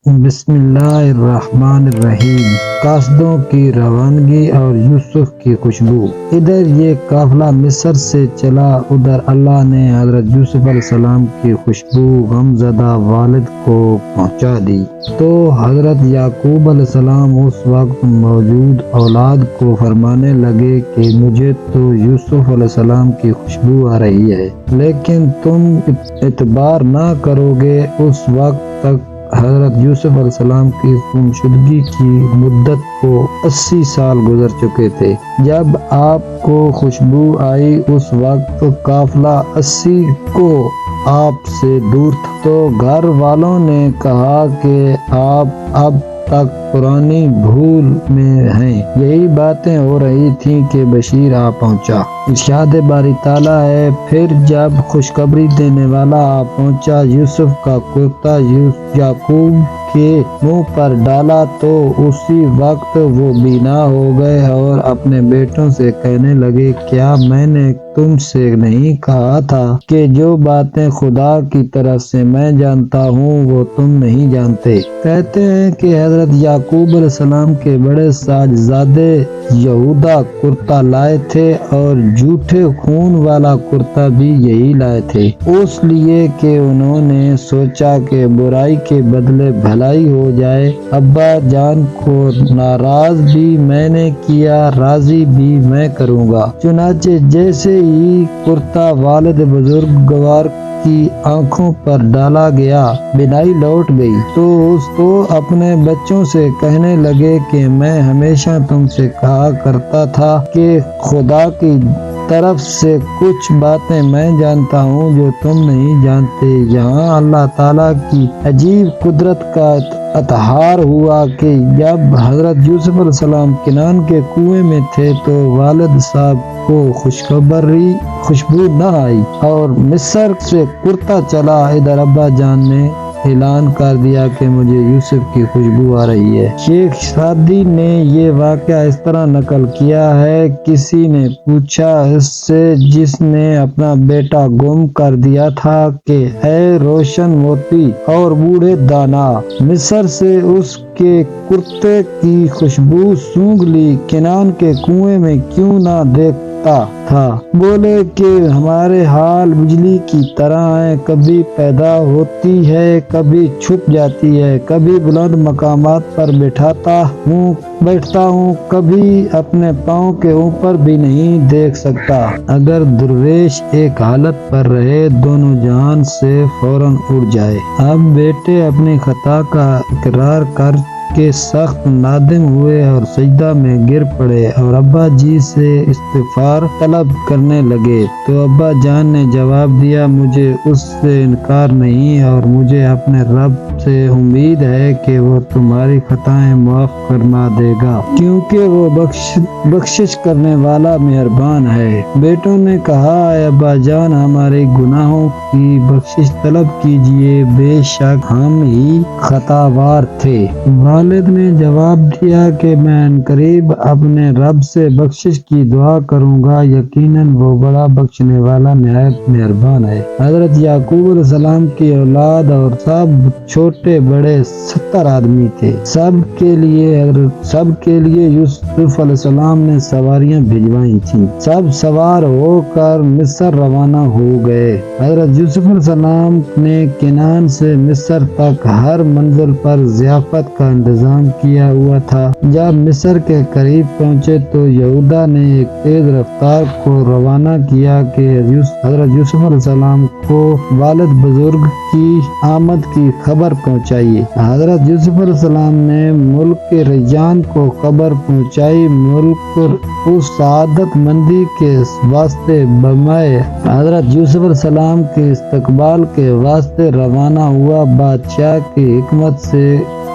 بسم اللہ الرحمن الرحیم۔ قاصدوں کی روانگی اور یوسف کی خوشبو۔ ادھر یہ قافلہ مصر سے چلا، ادھر اللہ نے حضرت یوسف علیہ السلام کی خوشبو غمزدہ والد کو پہنچا دی تو حضرت یعقوب علیہ السلام اس وقت موجود اولاد کو فرمانے لگے کہ مجھے تو یوسف علیہ السلام کی خوشبو آ رہی ہے، لیکن تم اعتبار نہ کرو گے، اس وقت تک حضرت یوسف علیہ السلام کی گمشدگی کی مدت کو 80 سال گزر چکے تھے۔ جب آپ کو خوشبو آئی اس وقت قافلہ 80 کو آپ سے دور تھا، تو گھر والوں نے کہا کہ آپ اب تک پرانی بھول میں ہیں۔ یہی باتیں ہو رہی تھیں کہ بشیر آ پہنچا۔ ارشاد باری تعالیٰ ہے، پھر جب خوشخبری دینے والا آ پہنچا، یوسف کا کرتا یعقوب کے منہ پر ڈالا تو اسی وقت وہ بینا ہو گئے اور اپنے بیٹوں سے کہنے لگے، کیا میں نے تم سے نہیں کہا تھا کہ جو باتیں خدا کی طرف سے میں جانتا ہوں وہ تم نہیں جانتے؟ کہتے ہیں کہ حضرت یعقوب علیہ السلام کے بڑے صاحبزادے یہودا کرتا لائے تھے اور جھوٹے خون والا کرتا بھی یہی لائے تھے، اس لیے کہ انہوں نے سوچا کہ برائی کے بدلے بھلائی ہو جائے۔ ابا جان کو ناراض بھی میں نے کیا، راضی بھی میں کروں گا۔ چنانچہ جیسے ہی کرتا والد بزرگوار کی آنکھوں پر ڈالا گیا، بینائی لوٹ گئی تو اس کو اپنے بچوں سے کہنے لگے کہ میں ہمیشہ تم سے کہا کرتا تھا کہ خدا کی طرف سے کچھ باتیں میں جانتا ہوں جو تم نہیں جانتے۔ یہاں اللہ تعالیٰ کی عجیب قدرت کا اظہار ہوا کہ جب حضرت یوسف علیہ السلام کنعان کے کنویں میں تھے تو والد صاحب کو خوشبو نہ آئی اور مصر سے کرتا چلا، ادھر ابا جان نے اعلان کر دیا کہ مجھے یوسف کی خوشبو آ رہی ہے۔ شیخ سعدی نے یہ واقعہ اس طرح نقل کیا ہے، کسی نے پوچھا اس سے جس نے اپنا بیٹا گم کر دیا تھا کہ اے روشن موتی اور بوڑھے دانا، مصر سے اس کے کرتے کی خوشبو سونگھ لی، کنعان کے کنویں میں کیوں نہ دیکھتا تھا؟ بولے کہ ہمارے حال بجلی کی طرح ہیں، کبھی پیدا ہوتی ہے، کبھی چھپ جاتی ہے، کبھی بلند مقامات پر بیٹھتا ہوں، کبھی اپنے پاؤں کے اوپر بھی نہیں دیکھ سکتا۔ اگر درویش ایک حالت پر رہے دونوں جہان سے فوراً اڑ جائے۔ اب بیٹے اپنی خطا کا اقرار کر کے سخت نادم ہوئے اور سجدہ میں گر پڑے اور ابا جی سے استغفار طلب کرنے لگے تو ابا جان نے جواب دیا، مجھے اس سے انکار نہیں اور مجھے اپنے رب سے امید ہے کہ وہ تمہاری خطائیں معاف فرما دے گا، کیونکہ وہ بخشش کرنے والا مہربان ہے۔ بیٹوں نے کہا، اے ابا جان، ہمارے گناہوں کی بخشش طلب کیجئے، بے شک ہم ہی خطاوار تھے۔ والد نے جواب دیا کہ میں عنقریب اپنے رب سے بخشش کی دعا کروں گا، یقیناً وہ بڑا بخشنے والا نہایت مہربان ہے۔ حضرت یعقوب علیہ السلام کی اولاد اور سب چھوٹے بڑے 70 آدمی تھے۔ سب کے لیے یوسف علیہ السلام نے سواریاں بھجوائی تھیں۔ سب سوار ہو کر مصر روانہ ہو گئے۔ حضرت یوسف علیہ السلام نے کنعان سے مصر تک ہر منزل پر ضیافت کا انتظام کیا ہوا تھا۔ جب مصر کے قریب پہنچے تو یہودا نے ایک تیز رفتار کو روانہ کیا کہ حضرت یوسف علیہ السلام کو والد بزرگ کی آمد کی خبر پہنچائیے۔ حضرت یوسف علیہ السلام نے ملک کے ریان کو خبر پہنچائی۔ ملک اس سعادت مندی کے واسطے بمائے حضرت یوسف علیہ السلام کے استقبال کے واسطے روانہ ہوا۔ بادشاہ کی حکمت سے